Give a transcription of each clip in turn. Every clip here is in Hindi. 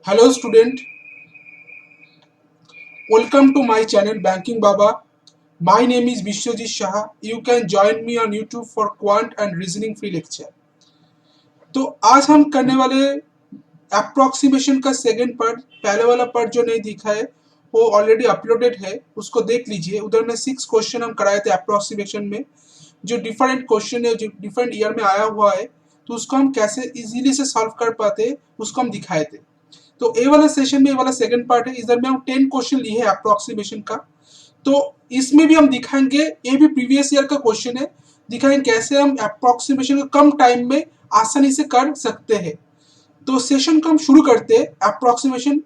Hello student, welcome to my channel Banking Baba. My name is Vishwajit Shah. You can join me on YouTube for quant and reasoning free lecture. तो आज हम करने वाले अप्रोक्सीमेशन का सेकंड पार्ट। पहले वाला पार्ट जो नहीं दिखा है वो ऑलरेडी अपलोडेड है, उसको देख लीजिए। उधर में 6 क्वेश्चन हम कराए थे अप्रोक्सीमेशन में, जो डिफरेंट क्वेश्चन है, जो डिफरेंट ईयर में आया हुआ है, तो उसको हम कैसे इजीली से सॉल्व कर पाते उसको हम दिखाए थे। तो ए वाला सेशन में, ये वाला सेकंड पार्ट है। इधर में हम 10 क्वेश्चन लिए हैं अप्रोक्सीमेशन का, तो इसमें भी हम दिखाएंगे, ये भी प्रीवियस ईयर का क्वेश्चन है, दिखाएंगे कैसे हम अप्रोक्सीमेशन को कम टाइम में आसानी से कर सकते हैं। तो सेशन को हम शुरू करते हैं। अप्रोक्सीमेशन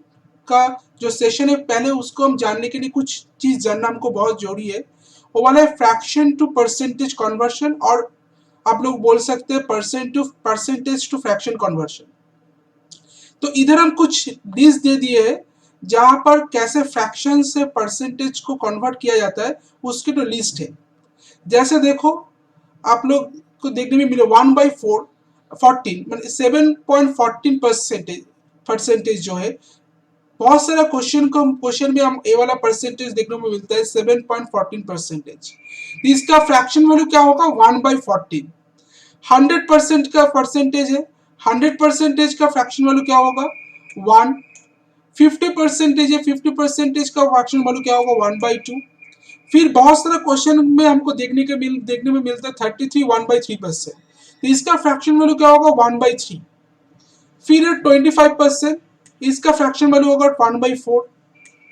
का जो सेशन है, पहले उसको हम जानने के लिए कुछ चीज जानना हमको बहुत जरूरी है। वो वाला है फ्रैक्शन टू परसेंटेज कन्वर्शन, और आप लोग बोल सकते हैं परसेंटेज टू फ्रैक्शन कन्वर्शन। तो इधर हम कुछ लिस्ट दे दिए हैं जहां पर कैसे फ्रैक्शन से परसेंटेज को कन्वर्ट किया जाता है, उसकी तो लिस्ट है। जैसे देखो, आप लोग को देखने में मिले 1/14 मतलब 7.14 परसेंटेज जो है। बहुत सारा क्वेश्चन में हम ए वाला परसेंटेज देखने को मिलता है 7.14 परसेंटेज। इसका फ्रैक्शन वैल्यू क्या होगा? 1/14। 100% का परसेंटेज है, 100% का फ्रैक्शन वैल्यू क्या होगा? 1। 50% है, 50% का फ्रैक्शन वैल्यू क्या होगा? 1/2। फिर बहुत सारा क्वेश्चन में हमको देखने में मिलता है 33 1/3%, तो इसका फ्रैक्शन वैल्यू क्या होगा? 1/3। फिर 25%, इसका फ्रैक्शन वैल्यू होगा 1/4।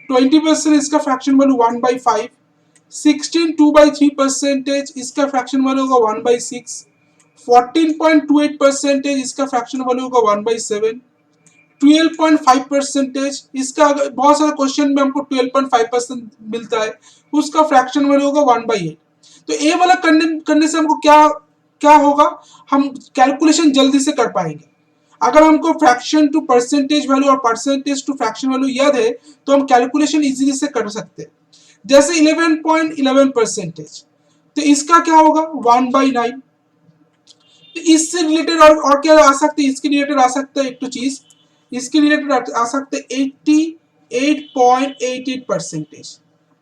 20% इसका फ्रैक्शन वैल्यू 1/5। 16 2/3%, इसका फ्रैक्शन वैल्यू होगा 1/6। 14.28% इसका फ्रैक्शन वैल्यू होगा 1/7। 12.5%, इसका बहुत सारे क्वेश्चन में हमको 12.5% मिलता है, उसका फ्रैक्शन वैल्यू होगा 1/8। तो ए वाला करने से हमको क्या क्या होगा? हम कैलकुलेशन जल्दी से कर पाएंगे। अगर हमको फ्रैक्शन टू परसेंटेज वैल्यू और परसेंटेज टू फ्रैक्शन वैल्यू याद है तो हम कैलकुलेशन इजीली से कर सकते हैं। जैसे 11.11%, तो इसका क्या होगा? 1/9। तो इससे रिलेटेड और क्या आ सकते हैं? इसके रिलेटेड आ सकता है एक तो चीज, इसके रिलेटेड आ सकते 88.88%।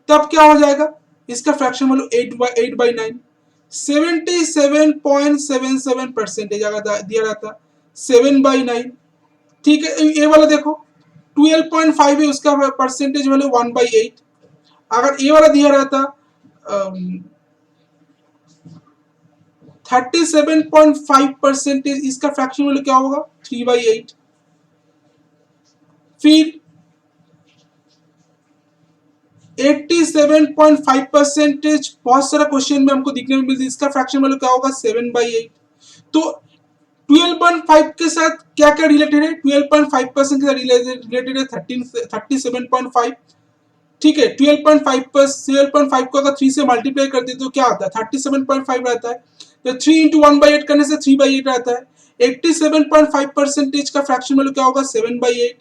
तब क्या हो जाएगा? इसका फ्रैक्शन वैल्यू 8/9। 77.77% दिया रहता 7/9। ठीक है, ये वाला देखो 12.5 है, उसका परसेंटेज वैल्यू 1/8। अगर ये वाला दिया रहता 37.5%, इसका फ्रैक्शन वैल्यू क्या होगा? 3/8। फिर 87.5%, बहुत सारा क्वेश्चन में हमको दिखने में मिलती है, इसका फ्रैक्शन वैल्यू क्या होगा? 7/8। तो 12.5 के साथ क्या क्या रिलेटेड है? 12.5% के साथ रिलेटेड है 37.5। ठीक है, 12.5 को अगर 3 से मल्टीप्लाई करते तो क्या आता है? 37.5 रहता है। तो 3 इंटू 1/8 करने से 3/8 रहता है। 87.5% का फ्रैक्शन वैल्यू क्या होगा? 7/8।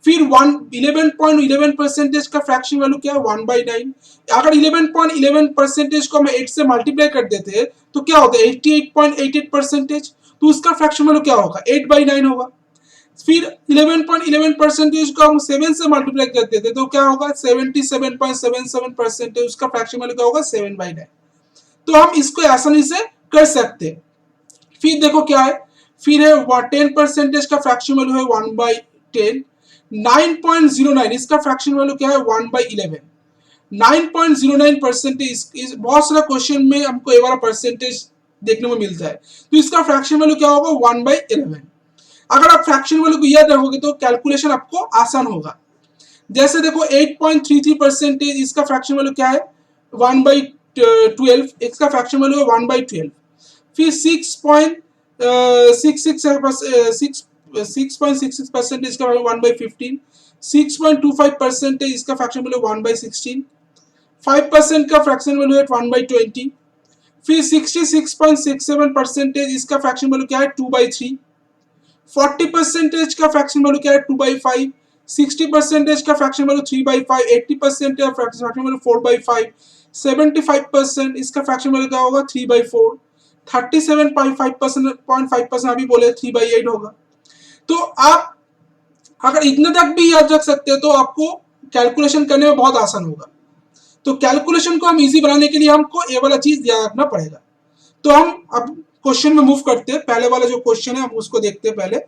फिर 11.11% का फ्रैक्शन वैल्यू क्या है? 1/9। अगर 11.11% को हम 8 से मल्टीप्लाई कर देते हैं तो क्या होता है? 88.88%, तो उसका फ्रैक्शन वैल्यू क्या होगा? 8/9 होगा। फिर 11.11% को हम 7 से मल्टीप्लाई कर देते तो क्या होगा? 77.77%, उसका फ्रैक्शन वैल्यू क्या होगा? 7/9। तो हम इसको आसानी से कर सकते हैं। फिर देखो क्या है, फिर है 10% का फ्रैक्शन वैल्यू है 1/10। 9.09, इसका फ्रैक्शन वैल्यू क्या है? 1/11। 9.09% इस बहुत सारा क्वेश्चन में हमको ये वाला परसेंटेज देखने को मिलता है, तो इसका फ्रैक्शन वैल्यू क्या होगा? 1/11। अगर आप फ्रैक्शन वैल्यू को याद रखोगे तो कैलकुलेशन आपको आसान होगा। जैसे देखो 8.33%, इसका फ्रैक्शन वैल्यू क्या है? 1/12, इसका फ्रैक्शन वैल्यू है 1/12। फिर 6.66% इसका 1/15। 6.25% इसका फ्रैक्शन वैल्यू 1/16। 5% का फ्रैक्शन वैल्यू है 1/20। फिर 66.67% इसका फ्रैक्शन वैल्यू क्या है? 2/3। 40% का फ्रैक्शन वैल्यू क्या है? 2/5। 60% का फ्रैक्शन वैल्यू 3/5। 80% का फ्रैक्शन वैल्यू 4/5। 75% इसका फ्रैक्शन वैल्यू क्या होगा? 3/4। 37.5% अभी बोले 3/8 होगा। तो आप अगर इतने तक भी याद रख सकते हैं तो आपको कैलकुलेशन करने में बहुत आसान होगा। तो कैलकुलेशन को हम इजी बनाने के लिए हमको ये वाला चीज ध्यान रखना पड़ेगा। तो हम अब क्वेश्चन में मूव करते हैं। पहले वाला जो क्वेश्चन है हम उसको देखते हैं। पहले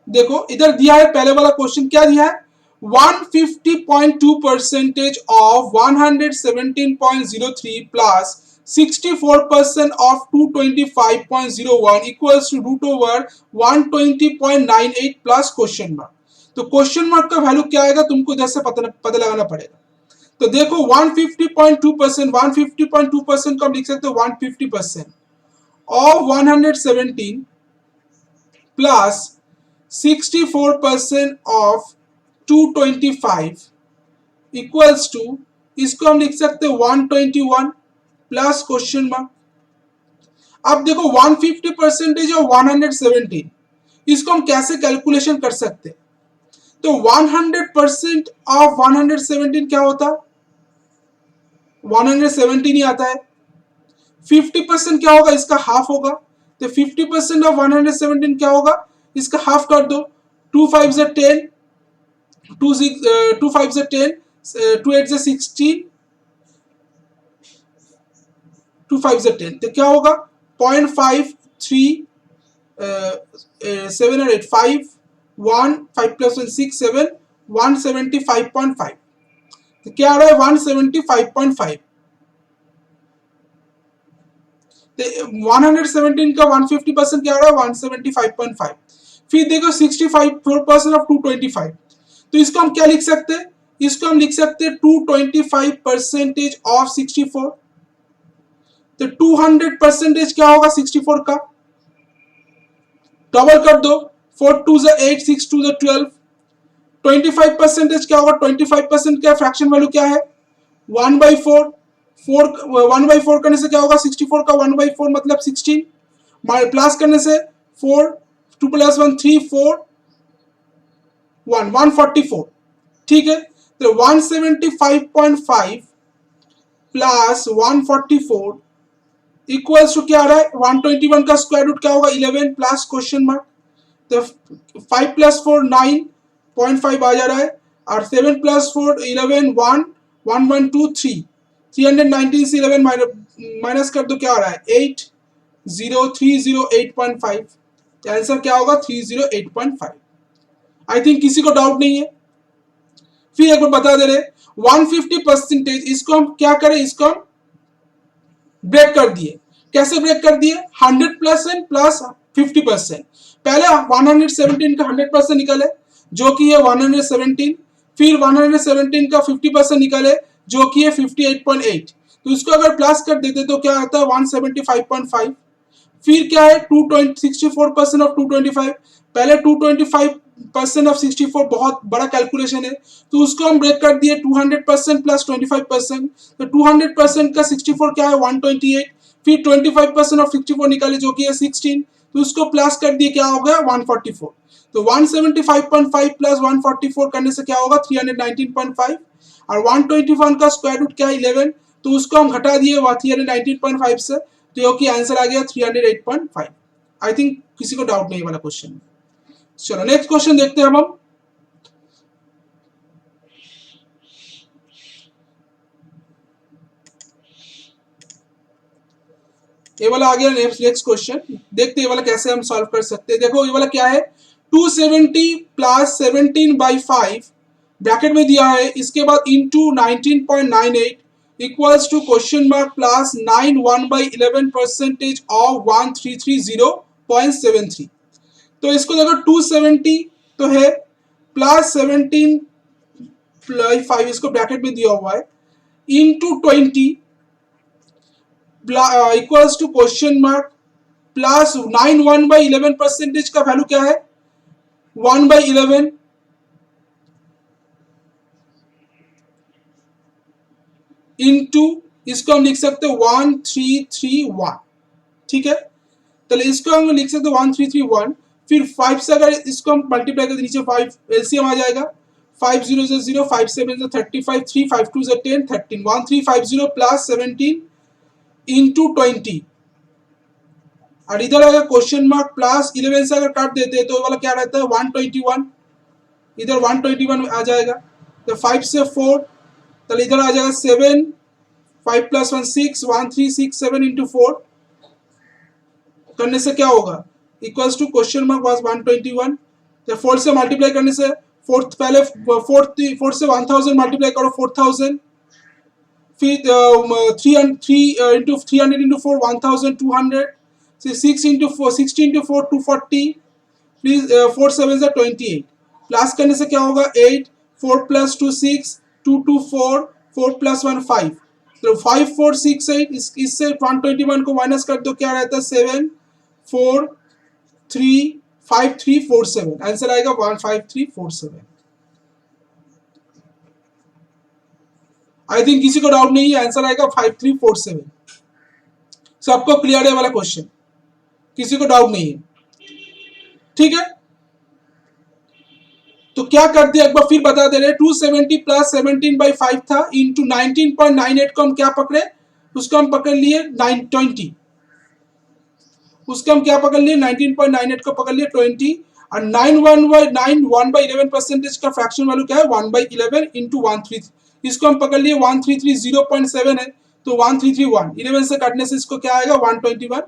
देखो इधर दिया है, पहले वाला क्वेश्चन क्या दिया है, 150.2 percentage of 117.03 plus 64% of 225.01 equals to root over 120.98 plus question mark. तो क्वेश्चन मार्क का वैल्यू क्या आएगा तुमको इधर से पता लगाना पड़ेगा। तो देखो 150.2%, 150.2% को हम लिख सकते हो 150% of 117 plus 64% of 225 equals to, इसको हम लिख सकते हैं 121 प्लस क्वेश्चन मार्क। अब देखो 150% और 117, इसको हम कैसे कैलकुलेशन कर सकते हैं। तो 100% ऑफ 117 क्या होता है, 117 ही आता है। 50% क्या होगा, इसका हाफ होगा। तो 50% ऑफ 117 क्या होगा, इसका हाफ कर दो। 2 5 10, 2 5 10, 2 8 16, 2 5 10, तो क्या होगा 0.53 7 और 8 5 1 5 प्लस 1 6 7 175.5। तो क्या आ रहा है 175.5। 117 का 150% क्या आ रहा है 175.5। फिर देखो 65% ऑफ 225, तो इसको हम क्या लिख सकते हैं, इसको हम लिख सकते हैं 225% ऑफ 64। तो 200% क्या होगा 64 का, डबल कर दो, 4 2 8 6 2 12। 25% क्या होगा, 25% का फ्रैक्शन वैल्यू क्या है 1/4। 1/4 करने से क्या होगा 64 का 1/4 मतलब 16, प्लस करने से 4 2 प्लस 1 3 4 1 144। ठीक है, तो 175.5 प्लस 144 इक्वल्स टू क्या आ रहा है 121 का स्क्वायर रूट क्या होगा 11 प्लस क्वेश्चन मार्क। तो 5 प्लस 4 9.5 आ जा रहा है, और 7 प्लस 4 11 1 1 1 2 3 319 से 11 माइनस कर दो, क्या आ रहा है 80308.5। आंसर क्या होगा 308.5। आई थिंक किसी को डाउट नहीं है। फिर एक बार बता दे रहे 150%, इसको हम क्या करें, इसको हम ब्रेक कर दिए। कैसे ब्रेक कर दिए, 100% प्लस 50%। पहले 117 का 100% निकाले जो कि है 117, फिर 117 का 50% निकाले जो कि है 58.8। तो इसको अगर प्लस कर देते तो क्या आता है 175.5। फिर क्या है 64% ऑफ 225। पहले 225% ऑफ 64 बहुत बड़ा कैलकुलेशन है, तो उसको हम ब्रेक कर दिए 200% प्लस 25%। तो 200% का 64 क्या है 128। फिर 25% ऑफ 64 निकाले जो कि है 16, तो उसको प्लस कर दिए क्या हो गया 144। तो 175.5 प्लस 144 करने से क्या होगा 319.5, और 121 का स्क्वायर रूट क्या है 11, तो उसको हम घटा दिए 319.5 से, तो कि आंसर आ गया 308.5। आई थिंक किसी को डाउट नहीं वाला क्वेश्चन। चलो नेक्स्ट क्वेश्चन देखते हैं हम। ये वाला आ गया नेक्स्ट क्वेश्चन, देखते हैं ये वाला कैसे हम सॉल्व कर सकते हैं। देखो ये वाला क्या है 270 प्लस 17/5 ब्रैकेट में दिया है, इसके बाद into 19.98 equals to question mark plus 9 1/11% of 1330.73। तो इसको देखो 270 तो है प्लस 17/5 इसको ब्रैकेट में दिया हुआ है into 20 equals to question mark plus 9 1/11% का वैल्यू क्या है 1/11 इंटू इसको हम लिख सकते हैं 1331। ठीक है, तो इसको हम लिख सकते हैं 1331। फिर 5 से अगर इसको हम मल्टीप्लाई करते नीचे 5 एलसीएम आ जाएगा, 5 0 0 5 7 35 3 5 2 10 13 1350 प्लस 17 इंटू 20 और इधर अगर क्वेश्चन मार्क प्लस 11 से अगर काट देते हैं तो ये वाला क्या रहता है 121, इधर 121 आ जाएगा। तो 5 से 4, तो इधर आ जाएगा 7, 5 प्लस 1 6, 1 3 6 7 इंटू 4 करने से क्या होगा equals to question mark was 121। तो 4 से मल्टीप्लाई करने से फोर्थ पहले फोर्थ से 1000 मल्टीप्लाई करो 4000, फिर 3 into 300 into 4 1200, 6 into 4 60 into 4 240, please 4 7 से 28 प्लस करने से क्या होगा 8, 4 प्लस 2 6, 2 2 4, 4 प्लस 1 5, तो 5 4 6 8, इससे 121 को माइनस कर दो क्या रहता है 7 4 3 5 3 4 7, आंसर आएगा 15347। आई थिंक किसी को डाउट नहीं है, आंसर आएगा 5347। सबको क्लियर है वाला क्वेश्चन, किसी को डाउट नहीं है, ठीक है। तो क्या कर दिया एक बार फिर बता दे रहे 270 प्लस 17/5 था इंटू 19.98 को हम क्या पकड़े, उसको हम पकड़ लिए 920, उसको हम क्या पकड़ लिए 19.98 को पकड़ लिए 20, और 1/11 परसेंटेज का फ्रैक्शन वैल्यू क्या है 1/11 इंटू 133, इसको हम पकड़ लिए 1330 0.7 है, तो 1331 11 से काटने से इसको क्या आएगा 121,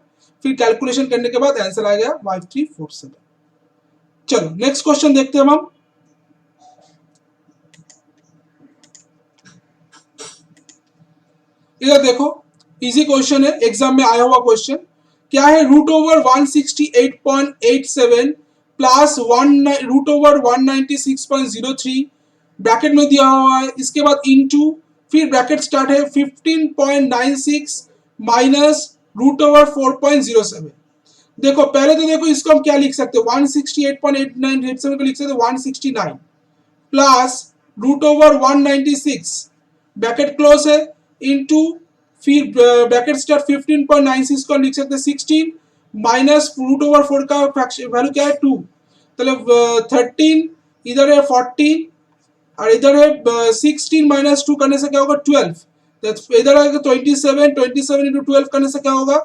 फिर कैलकुलेशन करने के बाद आंसर आ गया 5347। चलो नेक्स्ट क्वेश्चन देखते हैं हम। इधर देखो इजी क्वेश्चन है, एग्जाम में आया हुआ क्वेश्चन क्या है, root over 168.87 plus root over 196.03 bracket में दिया हुआ है, इसके बाद इनटू फिर ब्रैकेट स्टार्ट है 15.96 माइनस रूट ओवर 4.07। देखो पहले तो देखो इसको हम क्या लिख सकते हैं 168.89 को लिख सकते हैं 169 plus root over 196 bracket close है इनटू फिर ब्रैकेट स्टार्ट 15.96 को लिख सकते हैं 16 माइनस रूट ओवर 4 का वैल्यू क्या है 2, मतलब 13, इधर है 14 और इधर है 16 माइनस 2 करने से क्या होगा 12, तो इधर आएगा 27, 27 इंटू 12 करने से क्या होगा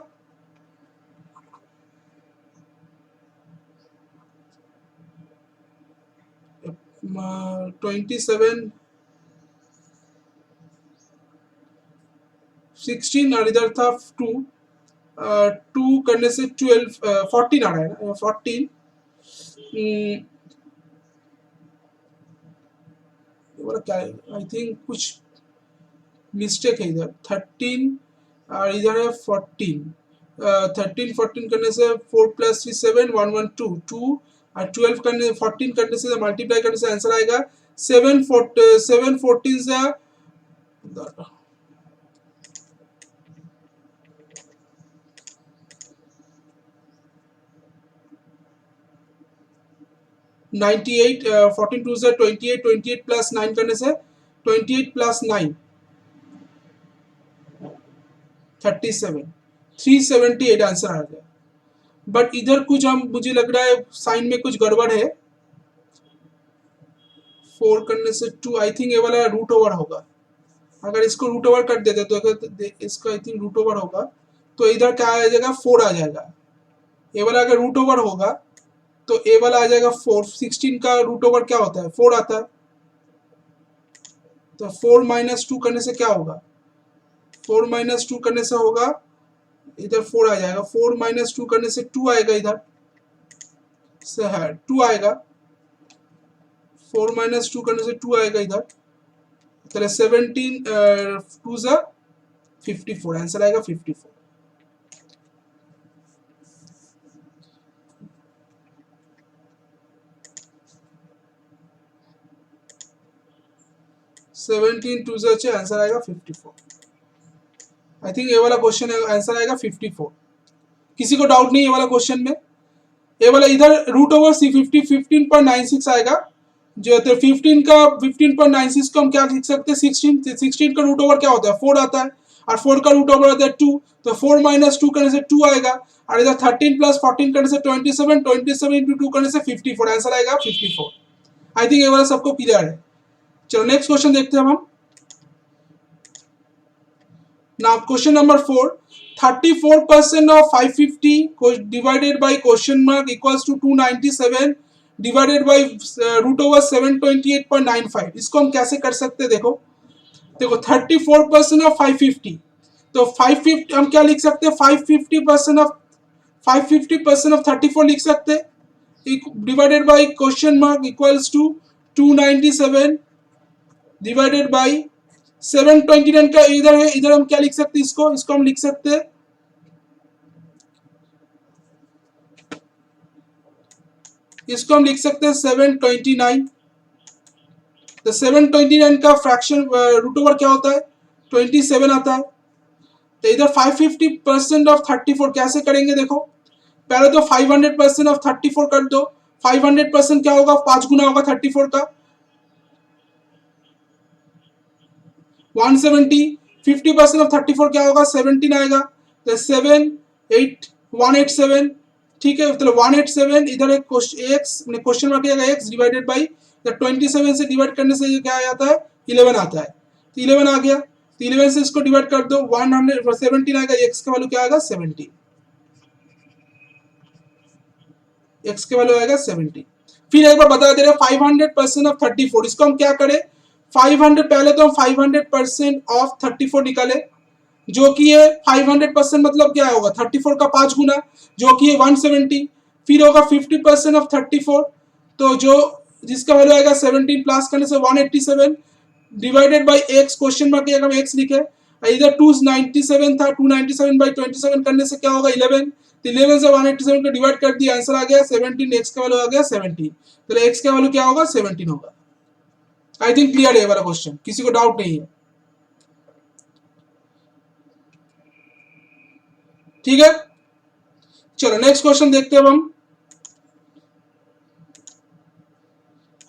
27 16 और इधर था 2, 2 करने से 12 14 आ रहा है ना 14, क्या आई थिंक कुछ मिस्टेक है इधर 13 और इधर है 14, 13 14 करने से 4 प्लस 3 7 1 1 2 2 और 12 करने 14 करने से मल्टीप्लाई करने से आंसर आएगा 7 14 से 98, 14 2 से 28, 28 प्लस 9 करने से 28 प्लस 9 37, 378 आंसर आ गया। बट इधर कुछ हम मुझे लग रहा है साइन में कुछ गड़बड़ है, 4 करने से 2 आई थिंक ये वाला रूट ओवर होगा, अगर इसको रूट ओवर कर देते तो अगर इसका आई थिंक रूट ओवर होगा तो इधर क्या आ जाएगा 4 आ जाएगा, ये वाला अगर रूट ओवर होगा तो ए वाला आ जाएगा 4, 16 का रूट ओवर क्या होता है 4 आता है, तो 4 माइनस 2 करने से क्या होगा 4 माइनस 2 करने से होगा इधर 4 आ जाएगा, 4 माइनस 2 करने से 2 आएगा, इधर से है 2 आएगा, 4 माइनस 2 करने से 2 आएगा इधर, तो 17 2 जा 54 आंसर आएगा 54। सेवनटीन टू से आंसर आएगा 54। आई थिंक ये वाला क्वेश्चन आंसर आएगा 54। किसी को डाउट नहीं ये वाला क्वेश्चन में, ये वाला इधर रूट ओवर सी 15.96 आएगा, जो तो 15 का 15.96 को हम क्या लिख सकते हैं 16 का रूट ओवर क्या होता है 4 आता है, और 4 का रूट ओवर आता है 2, तो 4 माइनस 2 करने से 2 आएगा, और इधर 13 प्लस 14 करने से 27, 27 इंटू 2 करने से 54 आंसर आएगा 54। आई थिंक ये वाला सबको क्लियर है। चलो नेक्स्ट क्वेश्चन देखते हैं हम। Now question number 4, 34% of 550 divided by question mark equals to 297 divided by root over 728.95। इसको हम कैसे कर सकते हैं? देखो 34% ऑफ 550, तो 550 हम क्या लिख सकते हैं? 550% ऑफ 34 लिख सकते हैं, divided by question mark equals to 297 divided by 729 का इधर है, इधर हम क्या लिख सकते हैं? इसको हम लिख सकते हैं, इसको हम लिख सकते हैं 729। तो 729 का फ्रैक्शन रूट ओवर क्या होता है? 27 आता है। तो इधर 550% ऑफ 34 कैसे करेंगे? देखो पहले तो 500% ऑफ 34 कर दो। 500% क्या होगा? 5 गुना होगा 34 का, 170। 50% ऑफ 34 क्या होगा? 17 आएगा, तो 7 8 187। ठीक है, मतलब 187 इधर एक question mark x divided by 27 से डिवाइड करने से ये क्या आ जाता है? 11 आता है। तो 11 आ गया, तो 11 से इसको डिवाइड कर दो, 117 आएगा, एक्स का वैल्यू क्या आएगा? 70। एक्स के वैल्यू आएगा 70। फिर एक बार बता दे रहे 500% ऑफ 34, इसको हम क्या करें? 500 पहले तो हम 500% ऑफ 34 निकाले, जो कि है 500% मतलब क्या होगा? 34 का 5 गुना, जो कि है 170। फिर होगा 50% ऑफ 34, तो जो जिसका वैल्यू आएगा 17 प्लस करने से 187 divided by x, question mark हम एक्स लिखे, इधर 297 था, 297 बाई 27 करने से क्या होगा? 11। तो 11 से 187 को डिवाइड कर दिया, आंसर आ गया 17। एक्स का वैल्यू आ गया 17, तो एक्स का वैल्यू क्या होगा? 17 होगा। आई थिंक क्लियर है वाला क्वेश्चन, किसी को डाउट नहीं है? ठीक है, चलो नेक्स्ट क्वेश्चन देखते हैं हम।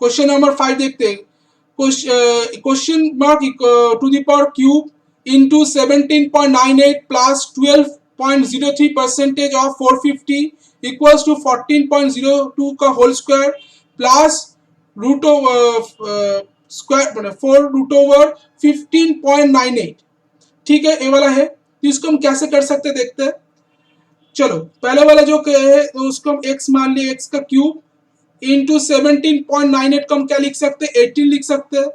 क्वेश्चन नंबर 5 देखते हैं। Question mark to the power cube into 17.98 plus 12.03% of 450 equals to 14.02 का whole square plus root square 4 root over 15.98। ठीक है, ये वाला है, तो इसको हम कैसे कर सकते हैं देखते हैं। चलो पहले वाला जो है तो उसको हम x मान लिए, x का क्यूब इंटू 17.98 को हम क्या लिख सकते हैं? 18 लिख सकते हैं,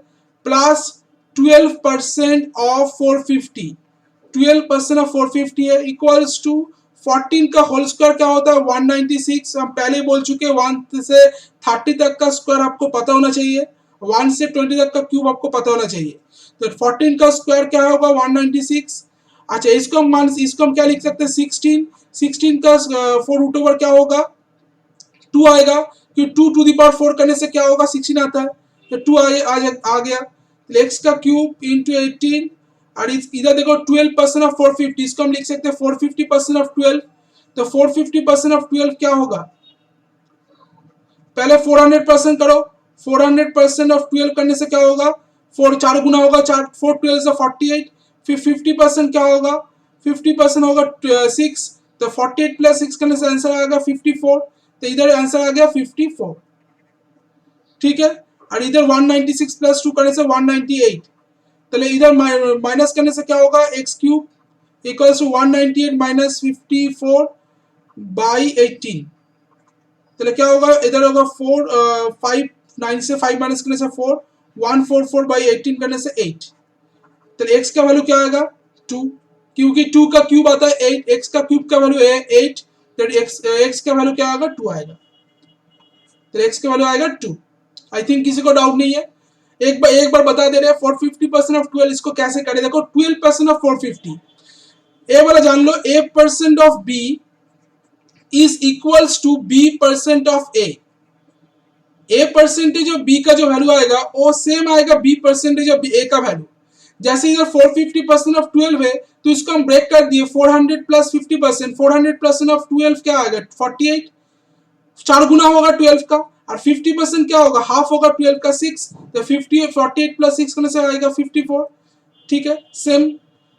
प्लस 12% ऑफ 450, 12% ऑफ 450 है, इक्वल्स टू 14 का होल स्क्वायर क्या होता है? 196। हम पहले बोल चुके हैं 1 से 30 तक का स्क्वायर आपको पता होना चाहिए, 1 से 20 तक का क्यूब आपको पता होना चाहिए। तो 14 का स्क्वायर क्या होगा? 196। अच्छा, इसको हम क्या लिख सकते हैं? 16। 16 का 4 रूट ओवर क्या होगा? 2 आएगा, कि 2 टू द पावर 4 करने से क्या होगा? 16 आता है, तो 2 आ गया। एक्स का क्यूब इंटू 18, और इधर देखो 12% ऑफ 450, इसको हम लिख सकते हैं 450% ऑफ 12। तो 450% ऑफ 12 क्या होगा? पहले 400% करो, 400% ऑफ 12 करने से क्या होगा? 4 4 गुना होगा, 4 4 12 से 48। फिर 50% क्या होगा? 50% होगा 6, तो 48 प्लस 6 करने से आंसर आएगा 54, तो इधर आंसर आ गया 54। ठीक है, और इधर 196 प्लस 2 करने से 198, तो इधर माइनस करने से क्या होगा? X cube equals to 198 minus 54 by 18, तो क्या होगा? इधर होगा 4 5 9 से 5 माइनस करने से 4, 144 बाई 18 करने से 8, तो एक्स का वैल्यू क्या आएगा? 2, क्योंकि 2 का क्यूब आता है 8, एक्स का क्यूब का वैल्यू है 8, तो एक्स का वैल्यू क्या आएगा? 2 आएगा, तो एक्स का वैल्यू आएगा 2। आई थिंक किसी को डाउट नहीं है। एक बार बता दे रहे हैं 450% ऑफ 12, इसको कैसे करें? देखो 12% ऑफ 450, ए वाला जान लो, a% of b is equals to b% of a percentage of b का जो वैल्यू आएगा वो सेम आएगा b परसेंटेज ऑफ a का वैल्यू। जैसे इधर 450% ऑफ 12 है, तो इसको हम ब्रेक कर दिए, 400 प्लस 50%, 400% ऑफ 12 क्या आएगा? 48, 4 गुना होगा 12 का, और 50% क्या होगा? हाफ होगा 12 का 6, तो 50 48 प्लस 6 करने से आएगा 54। ठीक है, सेम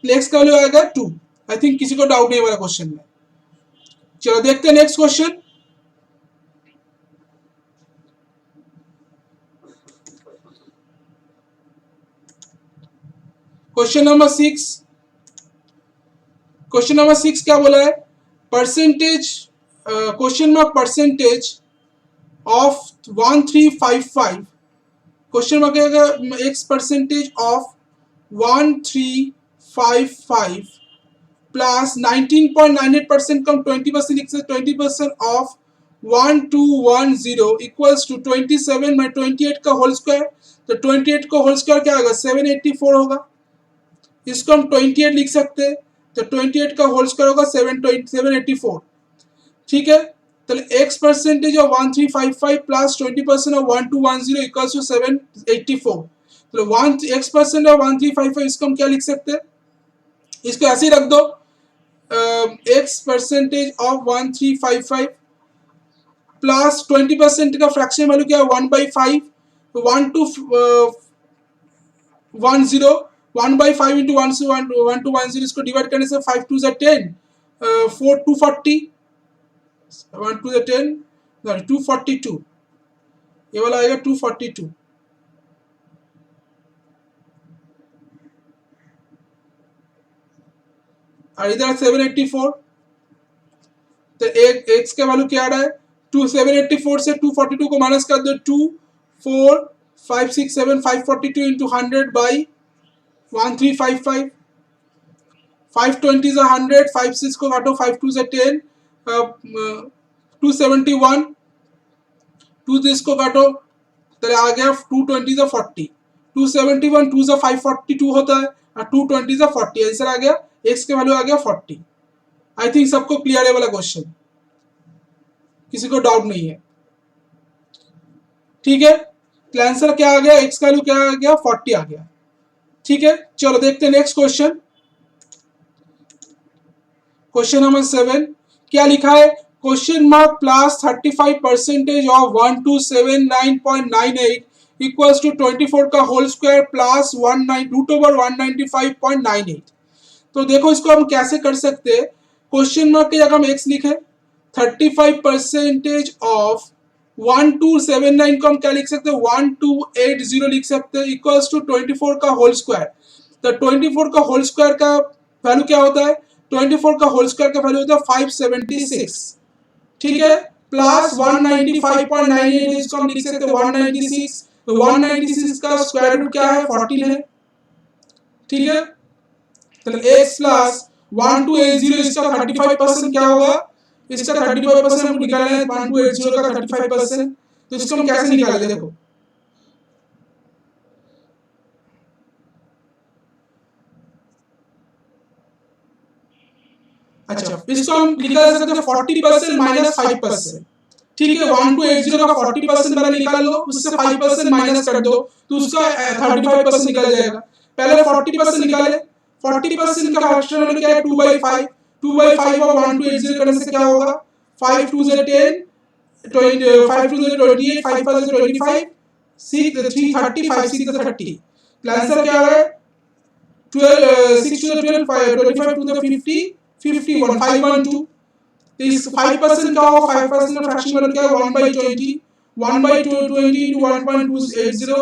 एक्स का वैल्यू आएगा 2। आई थिंक किसी को डाउट नहीं वाला क्वेश्चन में। चलो देखते हैं next question. Question number 6। Question number 6 क्या बोला है, percentage, question mark percentage of 1355, question mark x percentage of 1355 plus 19.98% कम 20% लिख सकते, 20% ऑफ 1210 इक्वल्स टू 27 में 28 का होल स्क्वायर, तो 28 का होल स्क्वायर क्या होगा 784 होगा, इसको हम 28 लिख सकते हैं, तो 28 का होल स्क्वायर होगा 784, ठीक है। तो x परसेंटेज ऑफ 1355 प्लस 20% ऑफ 1210 इक्वल्स टू 784, तो 1x% ऑफ 1355 इसको हम क्या लिख सकते हैं, इसको ऐसे ही रख दो, x परसेंटेज ऑफ 1355 प्लस 20% का फ्रैक्शन वैल्यू क्या है 1/5, 1/5 इंटू 1210 इसको डिवाइड करने से 5 2 10, 4 240, 1 2 10 242, ये वाला आएगा 242, और इधर 784, तो एक x का वैल्यू क्या आ रहा है 784 से 242 को माइनस कर दो, 2 4 5 6 7 542 इंटू 100 बाई 1355, 520 is 100, 5 6 को काटो, 5 2 is 10, 271, 2 6 को काटो, तो आ गया 220 is 40, 271 2 से 542 होता है और 220 is 40, आंसर आ गया, x के वैल्यू आ गया 40। आई थिंक सबको क्लियर है वाला क्वेश्चन, किसी को डाउट नहीं है, ठीक है। तो आंसर क्या आ गया, x का वैल्यू क्या आ गया 40 आ गया, ठीक है। चलो देखते हैं नेक्स्ट क्वेश्चन, क्वेश्चन नंबर 7 क्या लिखा है, question mark plus 35% of 1279.98 equals to 24 का होल स्क्वायर प्लस 1/195.98। तो देखो इसको हम कैसे कर सकते हैं, क्वेश्चन मार्क की जगह हम x लिखे, 35% ऑफ 1279 को हम क्या लिख सकते हैं 1280 लिख सकते हैं इक्वल्स टू 24 का होल स्क्वायर। तो 24 का होल स्क्वायर का वैल्यू क्या होता है, 24 का होल स्क्वायर का वैल्यू होता है 576, ठीक है, प्लस 195.98 इसको हम लिख सकते हैं 196, तो 196 का स्क्वायर रूट क्या है 14 है, ठीक है। तो x प्लस 1280 इसका 35% क्या होगा, इसका 35% हमको निकालना है 1280 का 35%, तो इसको हम कैसे निकालेंगे देखो, अच्छा इसको हम निकाल सकते हैं 40% माइनस 5%, ठीक है, 1280 का 40% वाला निकाल लो, उससे 5% माइनस कर दो तो उसका 35% निकल जाएगा। पहले 40% निकाले, 40% का फ्रैक्शन वैल्यू क्या है 2/5, 2/5 और 1280 करने से क्या होगा 5 2 is 10, 5 2 is 28, 5 5 is 25, 6 3 30, 5 6 is 30, answer क्या है 12 6 to the 12 25 to the 50 51 512, इस 5% का होगा, 5% का फ्रैक्शन वैल्यू क्या है 1/20, 1/20 into 1.280,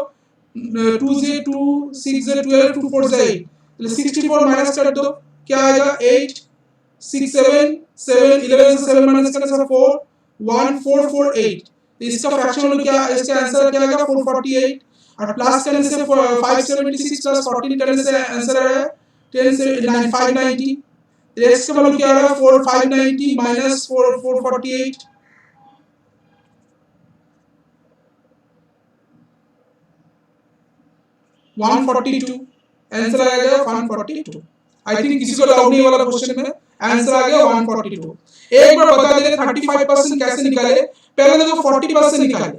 2 से 2 6 से 12 2 4 से 8, तो 64 माइनस कर दो क्या आएगा 8 6 7 7 11 से 7 माइनस करने से 4 1 4 4 8, इसका फ्रैक्शन वैल्यू क्या, इसका आंसर क्या आएगा 448, और प्लस करने से 576 प्लस 14 करने से आंसर आएगा 10 से 9 590, x का वैल्यू क्या आएगा 4 590 माइनस 4 448, 142, आंसर आ गया 142। आई थिंक किसी को डाउट नहीं वाला क्वेश्चन में, आंसर आ गया 142। एक बार बता दे 35% कैसे निकाले, पहले देखो 40% निकाले,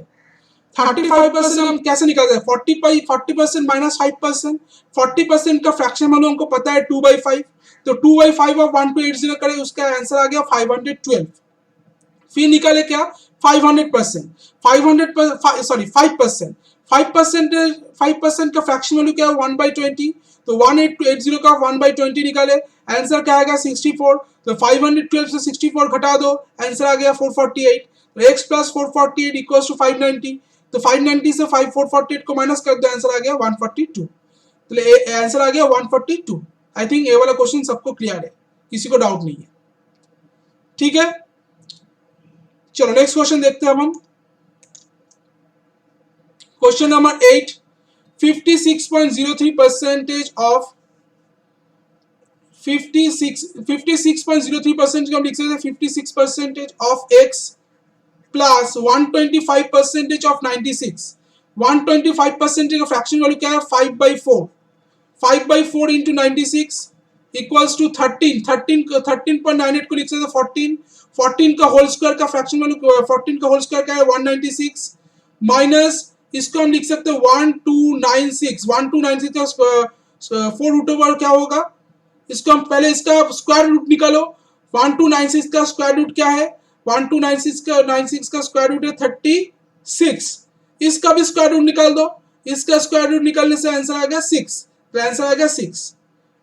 35% हम कैसे निकालते हैं 40% माइनस 5%, 40% का फ्रैक्शन वैल्यू हमको पता है 2/5, तो 2/5 ऑफ 1280 करें उसका आंसर आ गया 512, फिर निकाले क्या 500%, 5% का फ्रैक्शन वैल्यू क्या है 1/20, तो 1880 का 1/20 निकाले, आंसर क्या आएगा 64, तो 512 से 64 घटा दो, आंसर आ गया 448, तो x प्लस 448 इक्वल्स टू 590, तो 590 से 448 को माइनस कर दो, आंसर आ गया 142, तो आंसर आ गया 142। आई थिंक ये वाला क्वेश्चन सबको क्लियर है, किसी को डाउट नहीं है, ठीक है। चलो नेक्स्ट क्वेश्चन देखते हैं अब हम। क्वेश्चन नंबर 8, 56.03% ऑफ 56.03% को हम लिख सकते हैं 56% ऑफ x प्लस 125% ऑफ 96। 125% का फ्रैक्शन वैल्यू क्या है 5/4। 5/4 इंटू 96 इक्वल्स टू 13। 13.98 को लिख सकते हैं 14। 14 का होल स्क्वायर का फ्रैक्शन वैल्यू 14 का होल स्क्वायर क्या है 196 माइनस इसको हम लिख सकते हैं 1296। 1296 का 4 रूट ओवर क्या होगा, इसको हम पहले इसका स्क्वायर रूट निकालो। 1296 का स्क्वायर रूट क्या है 1296 का स्क्वायर रूट है 36। इसका भी स्क्वायर रूट निकाल दो, इसका स्क्वायर रूट निकालने से आंसर आएगा 6। तो आंसर आएगा 6।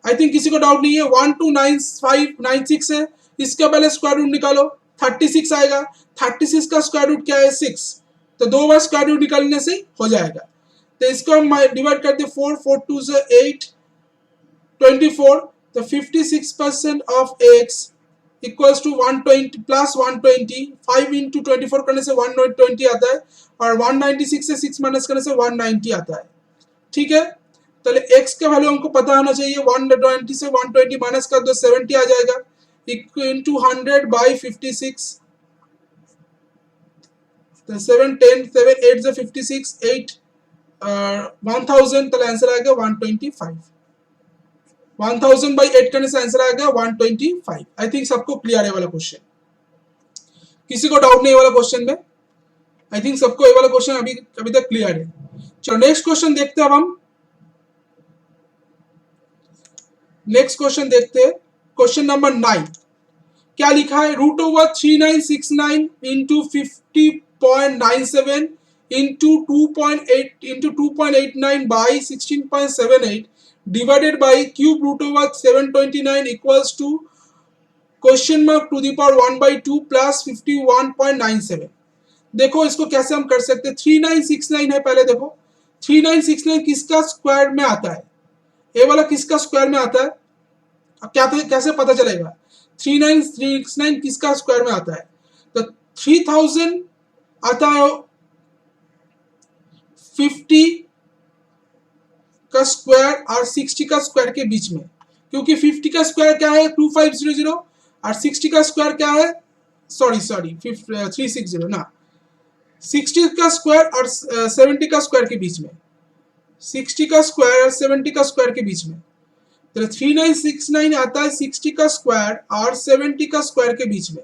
आई थिंक किसी को डाउट नहीं है। 129596 है, इसका पहले स्क्वायर रूट निकालो 36 आएगा। 36 का स्क्वायर रूट क्या है 6, तो दो बार स्क्वायर रूट निकालने से हो जाएगा। तो इसको हम डिवाइड करते 4 4 2 से 8 24। तो 56% of x equals to 120 plus 120। 5 into 24 करने से 120 आता है और 196 से 6 माइनस करने से 190 आता है, ठीक है। तो x का वैल्यू हमको पता होना चाहिए। 120 से 120 माइनस कर दो 70 आ जाएगा इंटू 100 बाई 56। तो 7 10 7 8 से 56 8 1000। तो आंसर आएगा 125। 1000 बाई 8 करने से आंसर आएगा 125। आई थिंक सबको क्लियर है वाला क्वेश्चन, किसी को डाउट नहीं वाला क्वेश्चन में। आई थिंक सबको ये वाला क्वेश्चन अभी तक क्लियर है। चलो नेक्स्ट क्वेश्चन देखते हैं अब हम। नेक्स्ट क्वेश्चन देखते हैं। क्वेश्चन नंबर 9 क्या लिखा है, root over 3969 into 50.97 into 2.89 by 16.78 divided by cube root over 729 equals to question mark to the power 1/2 plus 51.97। देखो इसको कैसे हम कर सकते हैं। 3969 है, पहले देखो 3969 किसका स्क्वायर में आता है, ये वाला किसका स्क्वायर में आता है, अब क्या कैसे पता चलेगा 3969 किसका स्क्वायर में आता है। तो 3000 आता है 50 का स्क्वायर और 60 का स्क्वायर के बीच में, क्योंकि 50 का स्क्वायर क्या है 2500 और 60 का स्क्वायर क्या है सॉरी 360 ना, 60 का स्क्वायर और 70 का स्क्वायर के बीच में, 60 का स्क्वायर और 70 का स्क्वायर के बीच में। तो 3969 आता है 60 का स्क्वायर और 70 का स्क्वायर के बीच में।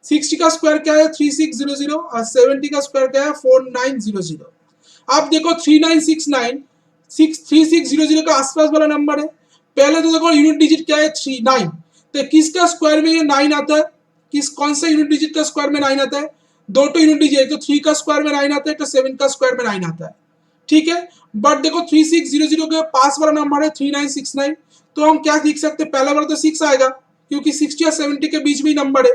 60 का स्क्वायर क्या है 3600 और 70 का स्क्वायर क्या है 4900। अब देखो 3969 3600 का आसपास वाला नंबर है। पहले तो देखो यूनिट डिजिट क्या है 9, तो किसका स्क्वायर में ये 9 आता है, कौन सा यूनिट डिजिट का स्क्वायर में 9 आता है, दो तो यूनिट डिजिट है, तो 3 का स्क्वायर में 9 आता है तो 7 का स्क्वायर में 9 आता है, ठीक है। बट देखो 3600 के पास वाला नंबर है 3969, तो हम क्या लिख सकते हैं, पहला वाला तो 6 आएगा क्योंकि 60 और 70 के बीच में ही नंबर है,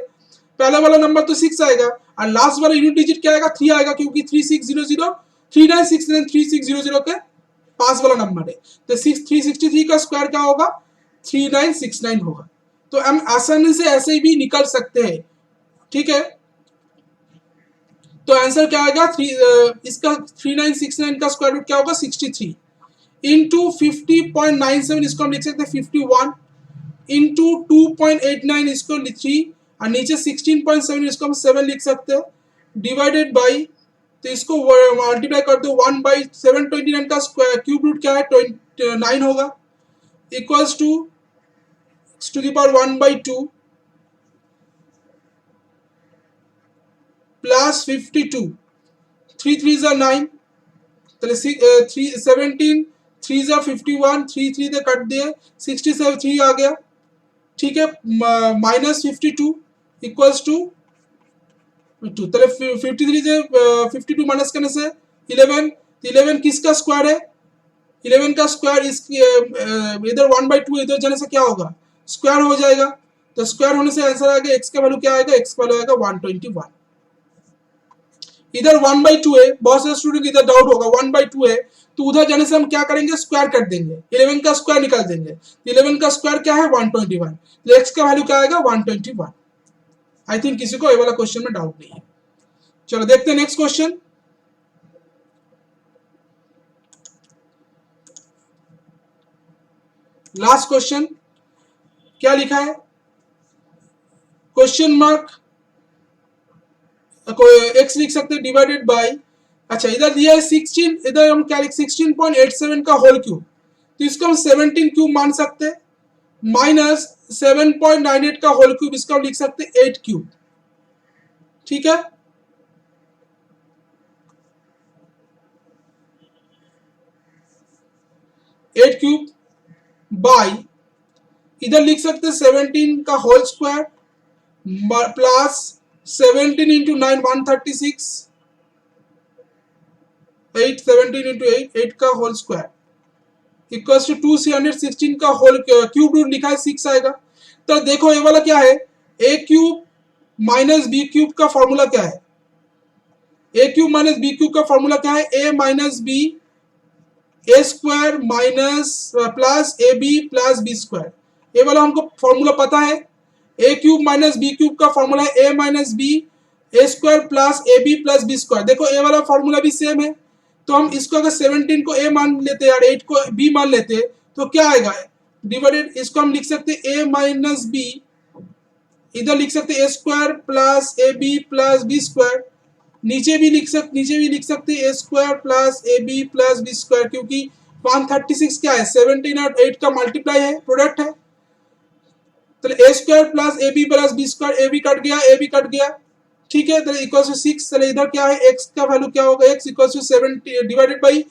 पहला वाला नंबर तो 6 आएगा और लास्ट वाला यूनिट डिजिट क्या आएगा 3 आएगा क्योंकि 3600 3969 3600 के पास वाला नंबर है, तो 363 का स्क्वायर क्या होगा 3969 होगा। तो हम आसानी से ऐसे ही भी निकल सकते हैं, ठीक है। तो आंसर क्या आएगा इसका 3969 का स्क्वायर रूट क्या होगा 63 इंटू 50.97 इसको हम लिख सकते हैं 51 इंटू 2.89 इसको 3 और नीचे 16.7 इसको हम 7 लिख सकते हैं डिवाइडेड बाई, तो इसको मल्टीप्लाई कर दो 1/729 का स्क्वायर क्यूब रूट क्या है 9 होगा equals to the power 1/2 plus 52 3 3 9 तो 17 3 51 3 3 से कट दिए 67 3 आ गया, ठीक है, माइनस 52 इक्वल्स टू 2। तो 53 से 52 माइनस करने से 11, तो 11 किसका स्क्वायर है 11 का स्क्वायर इधर 1/2 इधर जाने से क्या होगा स्क्वायर हो जाएगा, तो स्क्वायर होने से आंसर आएगा x का वैल्यू क्या आएगा x का वैल्यू आएगा 121। इधर 1/2 है, बहुत सारे स्टूडेंट इधर डाउट होगा 1/2 है, तो उधर जाने से हम क्या करेंगे, स्क्वायर कर देंगे, 11 का स्क्वायर निकाल देंगे। 11 का स्क्वायर क्या है 121, तो x का वैल्यू क्या आएगा 121। आई थिंक किसी को ये वाला क्वेश्चन में डाउट नहीं है। चलो देखते हैं नेक्स्ट क्वेश्चन। लास्ट क्वेश्चन क्या लिखा है, क्वेश्चन मार्क एक्स लिख सकते हैं डिवाइडेड बाय, अच्छा इधर दिया है 16, इधर हम क्या लिख 16.87 का होल क्यूब, तो इसको हम 17 क्यूब मान सकते हैं, माइनस 7.98 का होल क्यूब, इसको हम लिख सकते हैं 8 क्यूब। ठीक है, एट क्यूब बाई, इधर लिख सकते हैं 17 का whole square plus 17 into 9 136, 8 17 into 8 8 का होल स्क्वायर इक्वल्स टू 216 का होल क्यूब रूट लिखा है 6 आएगा। तो देखो ये वाला क्या है, a cube minus b cube का फॉर्मूला क्या है, a cube minus b cube का फॉर्मूला क्या है, a minus b a square minus plus a b plus b square, ये वाला हमको फॉर्मूला पता है। A cube minus b cube का फॉर्मूला है a minus b a square plus a b plus b square, देखो ए वाला फॉर्मूला भी सेम है, तो हम इसको अगर 17 को ए मान लेते और 8 को बी मान लेते तो क्या आएगा डिवाइडेड, इसको हम लिख सकते ए माइनस बी, इधर लिख सकते a square plus a b plus b square, नीचे भी लिख सकते a square plus a b plus b square, क्योंकि 136 क्या है 17 और 8 का मल्टीप्लाई है, प्रोडक्ट है, तो a square plus a b plus b square, a b cut गया ए बी कट गया, ठीक है, तो इक्वल टू 6, चले इधर क्या है x का वैल्यू क्या होगा, x equal to 70 divided by,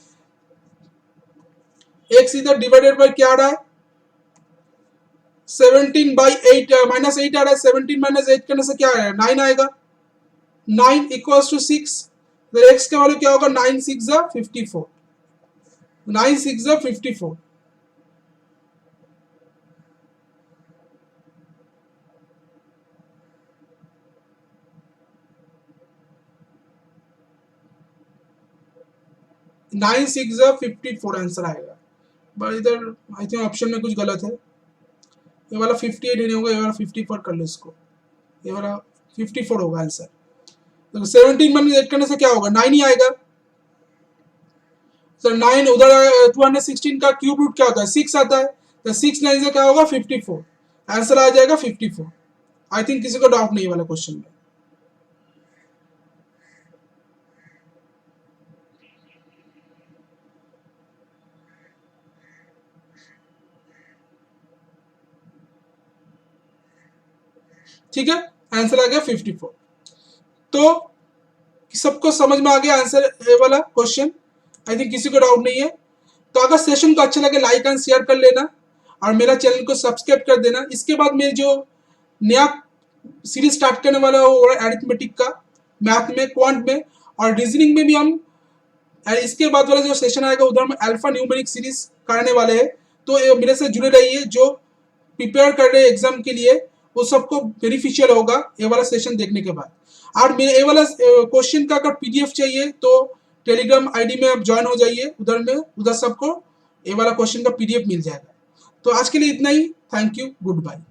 x इधर डिवाइडेड बाई क्या आ रहा है 17 बाई 8 माइनस 8 आ रहा है, 17 माइनस 8 करने से क्या आएगा 9 आएगा, 9 इक्वल्स टू 6, तो x का वैल्यू क्या होगा 9 6 54, 9 6 54, नाइन सिक्स 54 आंसर आएगा, बट इधर आई थिंक ऑप्शन में कुछ गलत है, ये वाला 58 नहीं होगा, ये वाला 54 कर लो इसको, ये वाला 54 होगा आंसर, तो 17 माइनस 8 करने से क्या होगा 9 ही आएगा, सर 9 उधर 216 का क्यूब रूट क्या होता है 6 आता है, तो 6 9 से क्या होगा 54, आंसर आ जाएगा 54। आई थिंक किसी को डाउट नहीं वाला क्वेश्चन में। ठीक है, आंसर आ गया 54, तो सबको समझ में आ गया आंसर ए वाला क्वेश्चन, आई थिंक किसी को डाउट नहीं है। तो अगर सेशन को अच्छा लगे लाइक एंड शेयर कर लेना और मेरा चैनल को सब्सक्राइब कर देना। इसके बाद मैं जो नया सीरीज स्टार्ट करने वाला हो अरिथमेटिक का, मैथ में, क्वांट में और रीजनिंग में भी हम, इसके बाद वाला जो सेशन आएगा उधर हम अल्फा न्यूमेरिक सीरीज करने वाले हैं, तो मेरे से जुड़े रहिए, जो प्रिपेयर कर रहे हैं एग्जाम के लिए वो सबको बेनिफिशियल होगा ये वाला सेशन देखने के बाद। और मेरे ये वाला क्वेश्चन का अगर पीडीएफ चाहिए तो टेलीग्राम आईडी में आप ज्वाइन हो जाइए, उधर सबको ये वाला क्वेश्चन का पीडीएफ मिल जाएगा। तो आज के लिए इतना ही, थैंक यू, गुड बाय।